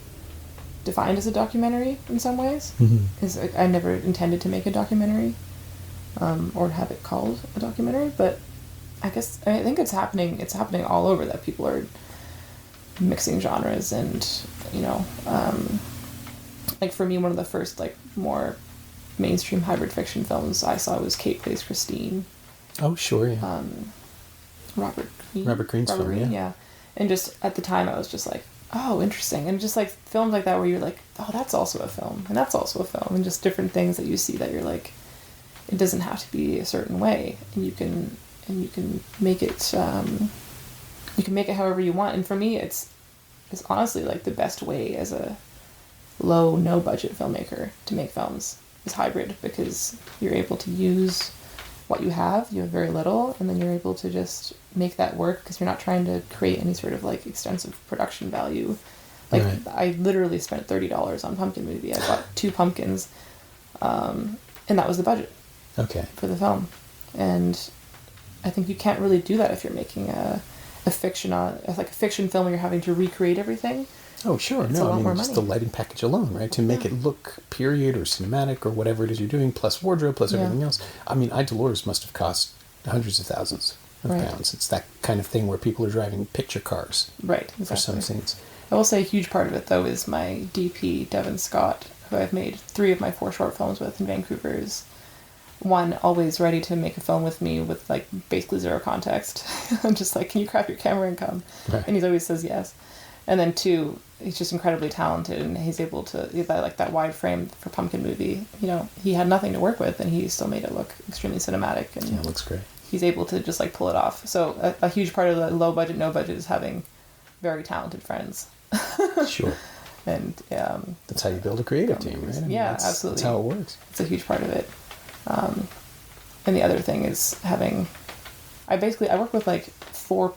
S2: defined as a documentary in some ways. Mm-hmm. Is I never intended to make a documentary or have it called a documentary, but I think it's happening all over, that people are mixing genres, and like for me, one of the first like more mainstream hybrid fiction films I saw was Kate Plays Christine.
S3: Oh sure, yeah.
S2: Robert
S3: Greene's film,
S2: yeah. And just at the time I was just like, oh, interesting. And just like films like that where you're like, oh, that's also a film, and that's also a film, and just different things that you see that you're like, it doesn't have to be a certain way, and you can make it however you want. And for me, it's honestly like the best way as a no budget filmmaker to make films is hybrid, because you're able to use what you have very little, and then you're able to just make that work because you're not trying to create any sort of like extensive production value. Like right. I literally spent $30 on Pumpkin Movie. I bought 2 pumpkins, and that was the budget.
S3: Okay.
S2: For the film. And I think you can't really do that if you're making a fiction film where you're having to recreate everything.
S3: Oh, sure.
S2: It's a lot more
S3: just
S2: money.
S3: the lighting package alone, right? To make it look period or cinematic or whatever it is you're doing, plus wardrobe, plus everything else. I mean, Dolores must have cost hundreds of thousands of pounds. It's that kind of thing where people are driving picture cars for some scenes.
S2: I will say a huge part of it, though, is my DP, Devin Scott, who I've made 3 of my 4 short films with in Vancouver, is one, always ready to make a film with me with like basically zero context. I'm just like, can you grab your camera and come? Right. And he always says yes. And then 2, he's just incredibly talented, and he's able to, like that wide frame for Pumpkin Movie, he had nothing to work with and he still made it look extremely cinematic, and
S3: it looks great.
S2: He's able to just like pull it off. So a huge part of the low budget, no budget is having very talented friends.
S3: Sure.
S2: And
S3: that's how you build a creative team, right? I mean,
S2: absolutely.
S3: That's how it works.
S2: It's a huge part of it. And the other thing is I work with like four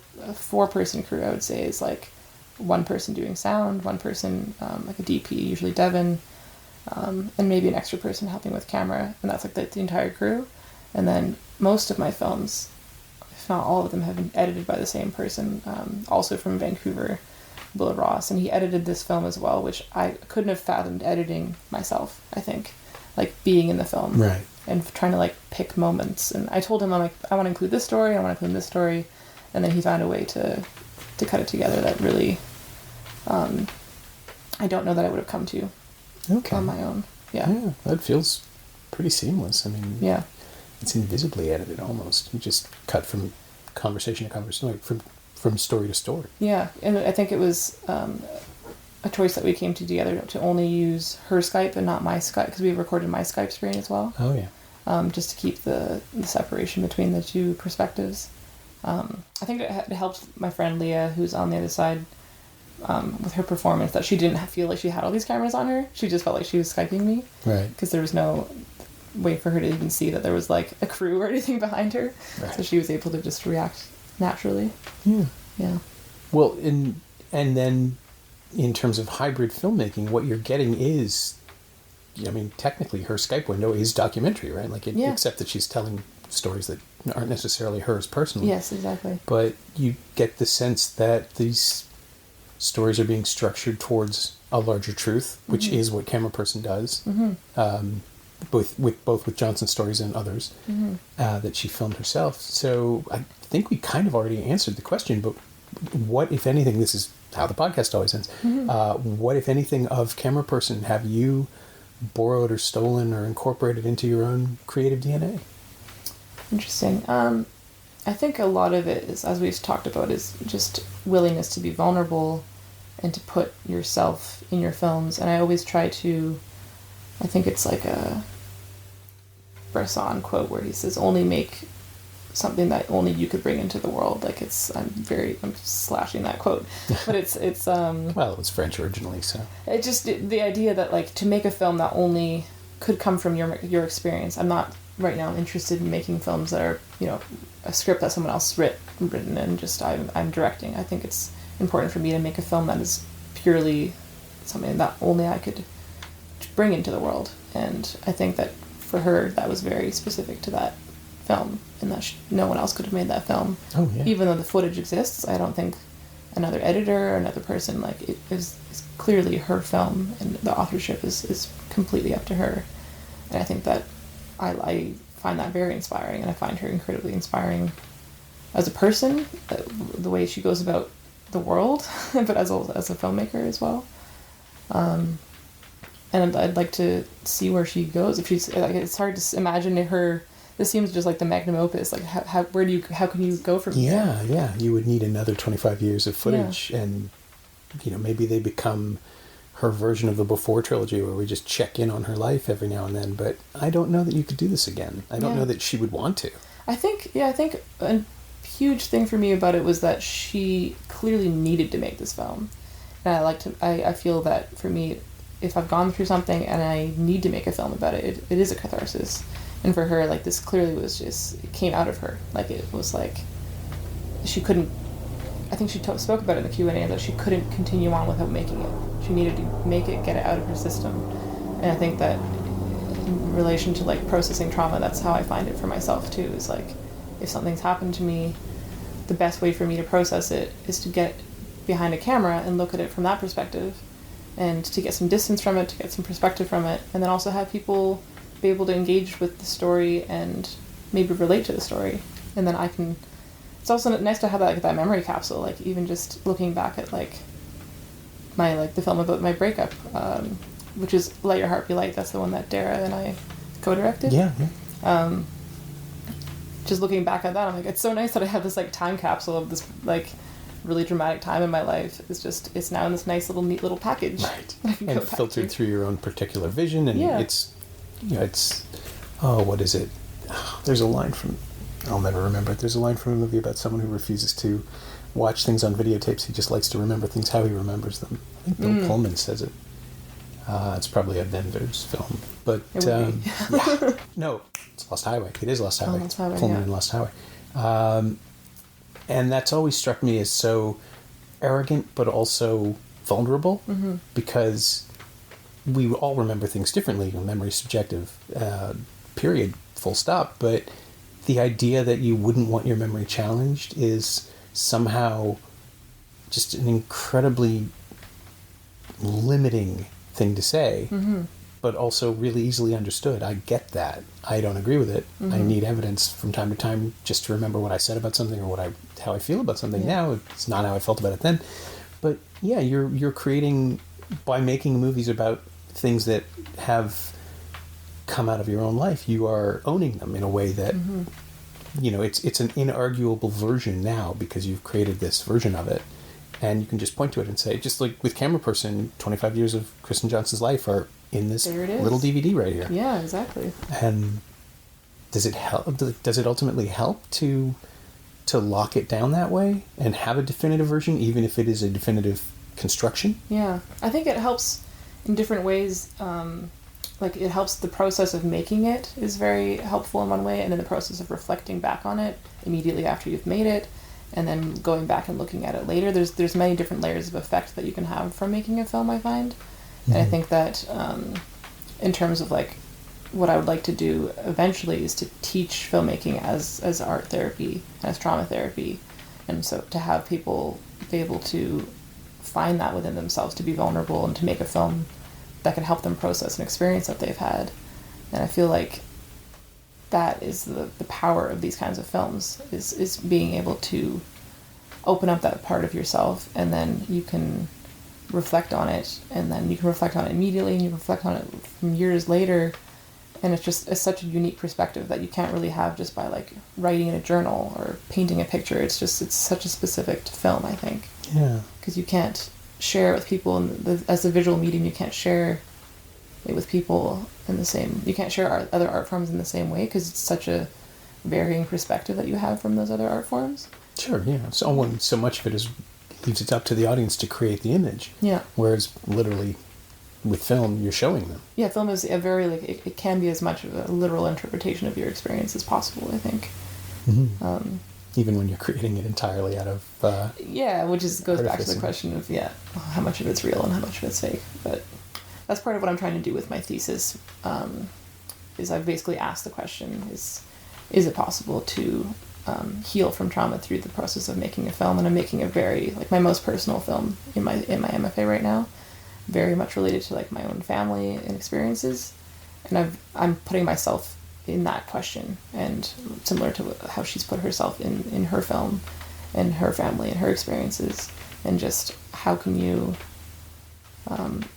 S2: person crew. I would say is like 1 person doing sound, 1 person like a DP, usually Devin, and maybe an extra person helping with camera, and that's like the entire crew. And then most of my films, if not all of them, have been edited by the same person, also from Vancouver, Will Ross, and he edited this film as well, which I couldn't have fathomed editing myself. I think, like being in the film,
S3: right, and
S2: trying to like pick moments. And I told him, I'm like, I want to include this story, I want to include this story, and then he found a way to cut it together that really, I don't know that I would have come to on my own. Yeah,
S3: that feels pretty seamless. I mean, it's invisibly edited almost. You just cut from conversation to conversation, like from story to story. Yeah,
S2: and I think it was a choice that we came to together to only use her Skype and not my Skype, because we recorded my Skype screen as well.
S3: Oh yeah.
S2: Just to keep the separation between the 2 perspectives. I think it helped my friend Leah, who's on the other side, with her performance, that she didn't feel like she had all these cameras on her. She just felt like she was Skyping me.
S3: Right.
S2: Because there was no way for her to even see that there was like a crew or anything behind her. Right. So she was able to just react naturally.
S3: Yeah.
S2: Yeah.
S3: Well, and then in terms of hybrid filmmaking, what you're getting is, I mean, technically her Skype window is documentary, right? Like, except that she's telling stories that aren't necessarily hers personally.
S2: Yes, exactly.
S3: But you get the sense that these stories are being structured towards a larger truth, which is what Cameraperson does, both with Johnson's stories and others that she filmed herself. So I think we kind of already answered the question, but what, if anything, this is how the podcast always ends, what, if anything, of Cameraperson have you borrowed or stolen or incorporated into your own creative DNA?
S2: Interesting. I think a lot of it is, as we've talked about, is just willingness to be vulnerable and to put yourself in your films. And I always try to, I think it's like a Bresson quote where he says, only make something that only you could bring into the world. Like I'm slashing that quote, but it's well, it
S3: was French originally, so
S2: it just, the idea that like to make a film that only could come from your experience. I'm not right now interested in making films that are, a script that someone else written and just I'm directing. I think it's important for me to make a film that is purely something that only I could bring into the world. And I think that for her, that was very specific to that film, and that no one else could have made that film.
S3: Oh, yeah.
S2: Even though the footage exists, I don't think another editor or another person, like, it is clearly her film, and the authorship is completely up to her. And I think that I find that very inspiring, and I find her incredibly inspiring as a person, the way she goes about the world, but as a filmmaker as well. And I'd like to see where she goes. If she's like, it's hard to imagine her. This seems just like the magnum opus. Like, how can you go from here?
S3: Yeah. You would need another 25 years of footage, and maybe they become her version of the Before trilogy, where we just check in on her life every now and then. But I don't know that you could do this again. I don't know that she would want to.
S2: I think a huge thing for me about it was that she clearly needed to make this film, and I feel that for me, if I've gone through something and I need to make a film about it, it is a catharsis. And for her, like, this clearly was just, it came out of her. Like, it was like, she couldn't, I think she spoke about it in the Q&A, that she couldn't continue on without making it. She needed to make it, get it out of her system. And I think that in relation to, like, processing trauma, that's how I find it for myself, too, is, like, if something's happened to me, the best way for me to process it is to get behind a camera and look at it from that perspective, and to get some distance from it, to get some perspective from it, and then also have people be able to engage with the story and maybe relate to the story. And then it's also nice to have that memory capsule, like, even just looking back at, like, the film about my breakup, which is Let Your Heart Be Light. That's the one that Dara and I co-directed.
S3: Yeah.
S2: Just looking back at that, I'm like, it's so nice that I have this, like, time capsule of this, like, really dramatic time in my life. It's now in this nice little neat little package,
S3: right? And filtered through your own particular vision, and it's what is it? There's a line from, I'll never remember it. There's a line from a movie about someone who refuses to watch things on videotapes. He just likes to remember things how he remembers them. I think Bill Pullman says it. It's probably a Denver's film, but no, it's Lost Highway. It is Lost Highway.
S2: Lost Highway,
S3: Pullman and Lost Highway. And that's always struck me as so arrogant, but also vulnerable, because we all remember things differently. Memory is subjective, period, full stop. But the idea that you wouldn't want your memory challenged is somehow just an incredibly limiting thing to say, but also really easily understood. I get that. I don't agree with it. I need evidence from time to time just to remember what I said about something or how I feel about something now. It's not how I felt about it then. But yeah, you're creating, by making movies about things that have come out of your own life, you are owning them in a way that it's an inarguable version now, because you've created this version of it. And you can just point to it and say, just like with Cameraperson, 25 years of Kirsten Johnson's life are in this little DVD right here.
S2: Yeah, exactly.
S3: And does it help? Does it ultimately help to lock it down that way and have a definitive version, even if it is a definitive construction?
S2: Yeah, I think it helps in different ways. Like, it helps, the process of making it is very helpful in one way, and then the process of reflecting back on it immediately after you've made it, and then going back and looking at it later. There's many different layers of effect that you can have from making a film, I find. And I think that in terms of, like, what I would like to do eventually is to teach filmmaking as art therapy, as trauma therapy. And so to have people be able to find that within themselves, to be vulnerable and to make a film that can help them process an experience that they've had. And I feel like that is the power of these kinds of films, is being able to open up that part of yourself, and then you can reflect on it, and then you can reflect on it immediately, and you reflect on it from years later, and it's such a unique perspective that you can't really have just by like writing in a journal or painting a picture. It's such a specific to film, I think.
S3: Yeah.
S2: Because you can't share it with people, and as a visual medium, you can't share it with people in the same. You can't share other art forms in the same way because it's such a varying perspective that you have from those other art forms.
S3: Sure. Yeah. So much of it leaves it up to the audience to create the image.
S2: Yeah.
S3: Whereas literally, with film, you're showing them.
S2: Yeah, film is a very it can be as much of a literal interpretation of your experience as possible, I think.
S3: Mm-hmm. Even when you're creating it entirely out of
S2: which goes back to the question of how much of it's real and how much of it's fake. But that's part of what I'm trying to do with my thesis. Is I've basically asked the question: is it possible to heal from trauma through the process of making a film? And I'm making a very my most personal film in my MFA right now, very much related to my own family and experiences, and I'm putting myself in that question, and similar to how she's put herself in her film and her family and her experiences, and just how can you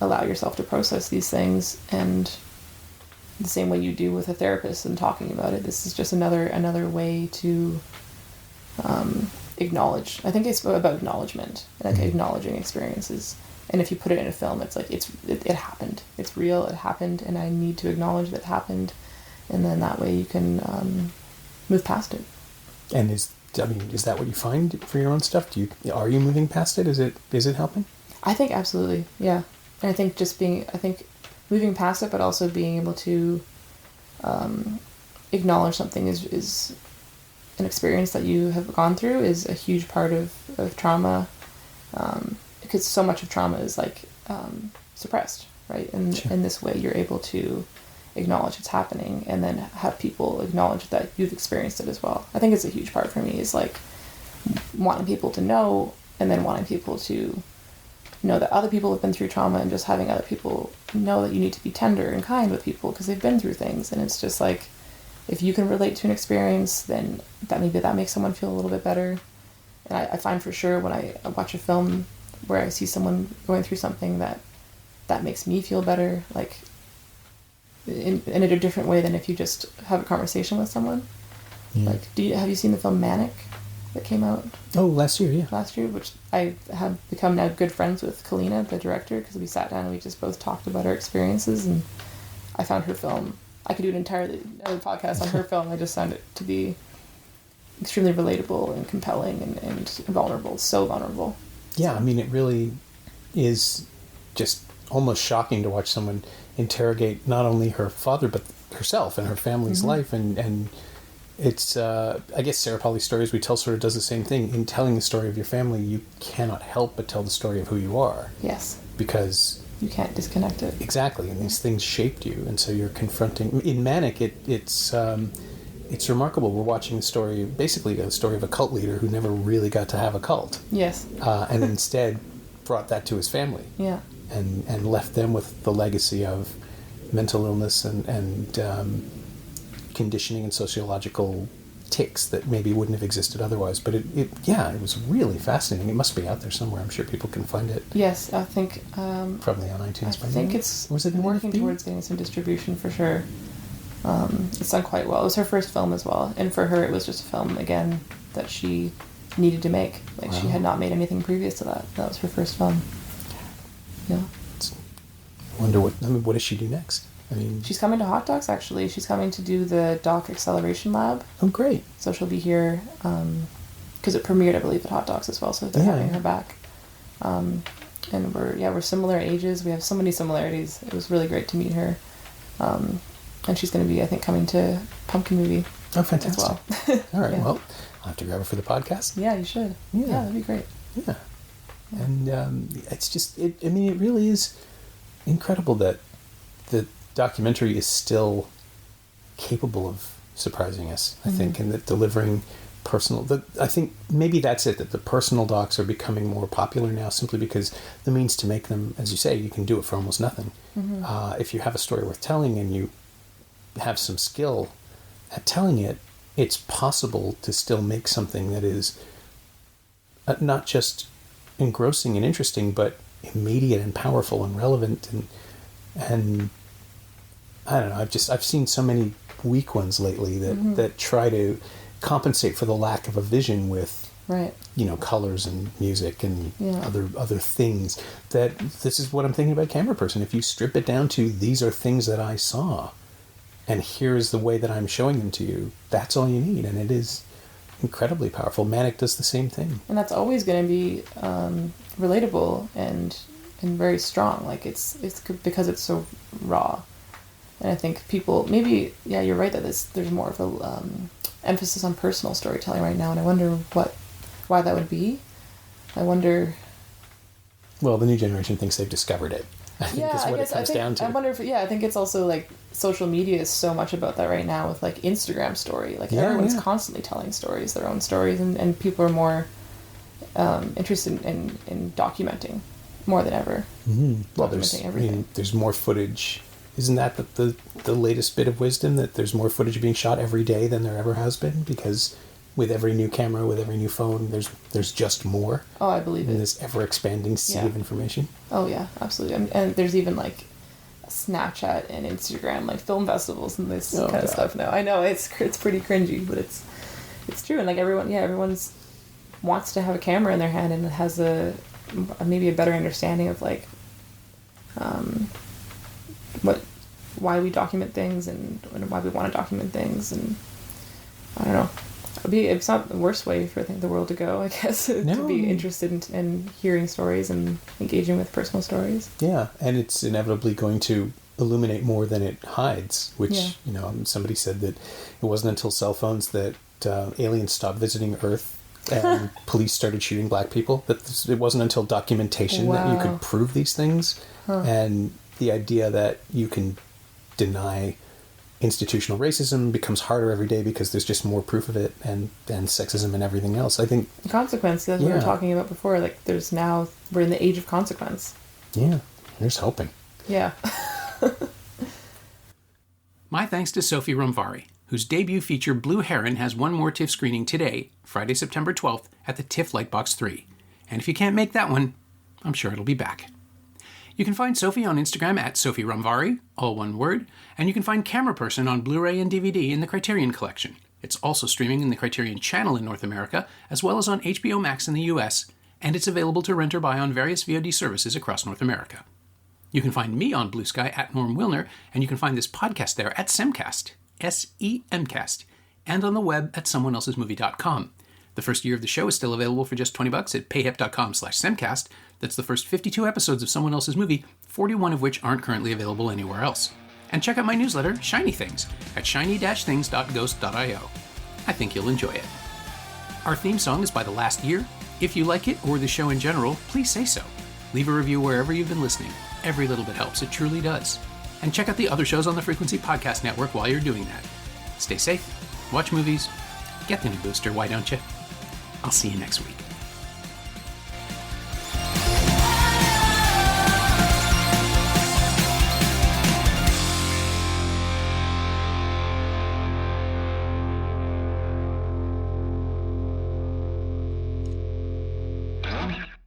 S2: allow yourself to process these things, and the same way you do with a therapist and talking about it, this is just another way to acknowledge. I think it's about acknowledgement, acknowledging experiences. And if you put it in a film, it's it happened. It's real. It happened, and I need to acknowledge that it happened, and then that way you can move past it. And
S3: is that what you find for your own stuff? Are you moving past it? Is it helping?
S2: I think absolutely, yeah. And I think moving past it, but also being able to acknowledge something is an experience that you have gone through is a huge part of trauma. Because so much of trauma is suppressed, right? And
S3: sure.
S2: In this way, you're able to acknowledge it's happening, and then have people acknowledge that you've experienced it as well. I think it's a huge part for me is wanting people to know, and then wanting people to know that other people have been through trauma, and just having other people know that you need to be tender and kind with people because they've been through things. And it's just if you can relate to an experience, then that makes someone feel a little bit better. And I find for sure when I watch a film where I see someone going through something that makes me feel better, in a different way than if you just have a conversation with someone. Yeah. Have you seen the film Manic that came out?
S3: Oh, last year, yeah.
S2: Last year, which I have become now good friends with Kalina, the director, because we sat down and we just both talked about our experiences, and I found her film. I could do another podcast on her film. I just found it to be extremely relatable and compelling and vulnerable, so vulnerable.
S3: Yeah, it really is just almost shocking to watch someone interrogate not only her father but herself and her family's mm-hmm. life, and it's I guess Sarah Polly's Story As We Tell sort of does the same thing. In telling the story of your family, you cannot help but tell the story of who you are.
S2: Yes.
S3: Because
S2: you can't disconnect it.
S3: Exactly, and these things shaped you, and so you're confronting. In Manic, it's remarkable. We're watching basically the story of a cult leader who never really got to have a cult.
S2: Yes.
S3: And instead brought that to his family.
S2: Yeah.
S3: And left them with the legacy of mental illness and conditioning and sociological tics that maybe wouldn't have existed otherwise. But it was really fascinating. It must be out there somewhere. I'm sure people can find it.
S2: Yes, I think...
S3: probably on iTunes.
S2: I think it's working towards getting some distribution for sure. It's done quite well. It was her first film as well, and for her it was just a film again that she needed to make. Wow. She had not made anything previous to that. That was her first film. Yeah.
S3: I wonder what does she do next?
S2: She's coming to Hot Docs actually. She's coming to do the Doc Acceleration Lab.
S3: Oh, great!
S2: So she'll be here because it premiered, I believe, at Hot Docs as well. So they're having her back. And we're similar ages. We have so many similarities. It was really great to meet her. And she's going to be, I think, coming to Pumpkin Movie.
S3: Oh, fantastic.
S2: As well.
S3: All right,
S2: yeah.
S3: Well, I'll have to grab her for the podcast.
S2: Yeah, you should. Yeah, that'd be great.
S3: Yeah. And it's just, it really is incredible that the documentary is still capable of surprising us, I think, and that delivering I think maybe that's it, that the personal docs are becoming more popular now simply because the means to make them, as you say, you can do it for almost nothing. Mm-hmm. If you have a story worth telling and you have some skill at telling it, it's possible to still make something that is not just engrossing and interesting, but immediate and powerful and relevant, and I don't know. I've seen so many weak ones lately that try to compensate for the lack of a vision with colors and music and other things. That this is what I'm thinking about Cameraperson. If you strip it down to these are things that I saw, and here's the way that I'm showing them to you, that's all you need, and it is incredibly powerful. Manic does the same thing, and
S2: that's always going to be relatable and very strong. Like it's because it's so raw. And I think people, maybe, you're right that there's more of a emphasis on personal storytelling right now, and I wonder why that would be. I wonder...
S3: Well, the new generation thinks they've discovered it. I think is what it comes down to.
S2: I wonder if, I think it's also like social media is so much about that right now with like Instagram story. Like everyone's constantly telling stories, their own stories, and people are more interested in documenting more than ever.
S3: Mm-hmm. Well, there's more footage. Isn't that the latest bit of wisdom, that there's more footage being shot every day than there ever has been? Because with every new camera, with every new phone, there's just more.
S2: Oh, I believe it.
S3: In this ever-expanding sea of information.
S2: Oh, yeah, absolutely. And there's even, like, Snapchat and Instagram, like, film festivals and this kind of stuff now. I know, it's pretty cringy, but it's true. And, like, everyone's wants to have a camera in their hand and has maybe a better understanding of, like, why we document things and why we want to document things, and I don't know. It's not the worst way for the world to go, I guess, to be interested in hearing stories and engaging with personal stories.
S3: Yeah, and it's inevitably going to illuminate more than it hides, which, somebody said that it wasn't until cell phones that aliens stopped visiting Earth and police started shooting black people, that it wasn't until documentation that you could prove these things. And the idea that you can deny institutional racism becomes harder every day because there's just more proof of it, and sexism and everything else. I think
S2: consequence, as we were talking about before, like we're in the age of consequence.
S3: Yeah, here's hoping.
S2: Yeah.
S1: My thanks to Sophy Romvari, whose debut feature Blue Heron has one more TIFF screening today, Friday, September 12th, at the TIFF Lightbox 3. And if you can't make that one, I'm sure it'll be back. You can find Sophy on Instagram at Sophy Romvari, all one word, and you can find Cameraperson on Blu-ray and DVD in the Criterion Collection. It's also streaming in the Criterion Channel in North America, as well as on HBO Max in the US, and it's available to rent or buy on various VOD services across North America. You can find me on Blue Sky at Norm Wilner, and you can find this podcast there at Semcast, S-E-M-Cast, and on the web at someoneelsesmovie.com. The first year of the show is still available for just $20 at payhip.com/Semcast. That's the first 52 episodes of Someone Else's Movie, 41 of which aren't currently available anywhere else. And check out my newsletter, Shiny Things, at shiny-things.ghost.io. I think you'll enjoy it. Our theme song is by The Last Year. If you like it, or the show in general, please say so. Leave a review wherever you've been listening. Every little bit helps, it truly does. And check out the other shows on the Frequency Podcast Network while you're doing that. Stay safe, watch movies, get the new booster, why don't you? I'll see you next week.